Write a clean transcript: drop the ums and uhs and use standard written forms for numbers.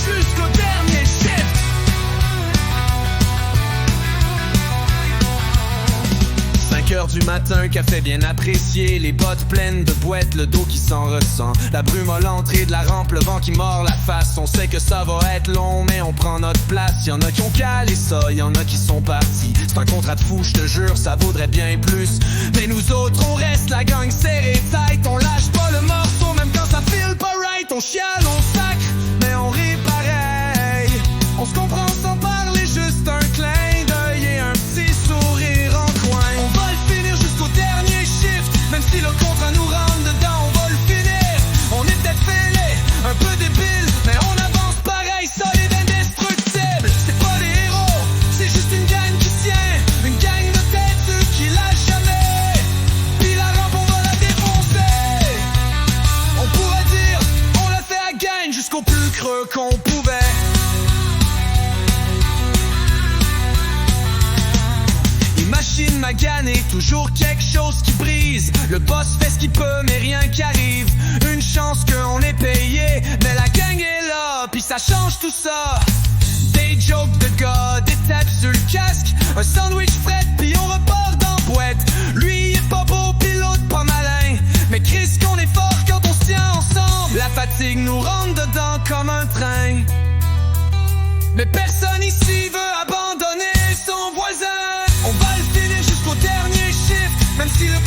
jusqu'au dernier shift. 5h du matin, café bien apprécié, les bottes pleines de boîtes, le dos qui s'en ressent, la brume à l'entrée de la rampe, le vent qui mord la face. On sait que ça va être long, mais on prend notre place. Y'en a qui ont calé ça, y'en a qui sont partis. C'est un contrat de fou, je te jure, ça vaudrait bien plus. Mais nous autres, on reste la gang serrée tight. On lâche pas le morceau, même quand ça file pas right. On chiale, on sacre, mais on rit pareil. On se comprend sans parler, juste un clin d'œil et un petit sourire en coin. On va le finir jusqu'au dernier shift, même si le contrat nous rentre dedans, on va le finir. On est peut-être fêlés, un peu débile, mais on avance pareil, solide, indestructible. C'est pas des héros, c'est juste une gang qui tient, une gang de têteux qui lâche jamais. Puis la rampe, on va la défoncer. On pourrait dire, on l'a fait à gang jusqu'au plus creux qu'on pouvait. Machine maganée, toujours quelque chose qui brise. Le boss fait ce qu'il peut, mais rien qui arrive. Une chance qu'on est payé, mais la gang est là, puis ça change tout ça. Des jokes de gars, des tapes sur le casque, un sandwich fret, puis on repart dans boîte. Lui il est pas beau, puis l'autre pas malin, mais Chris qu'on est fort quand on se tient ensemble. La fatigue nous rentre dedans comme un train, mais personne ici veut abandonner son voisin. On va le finir jusqu'au dernier shift, même si le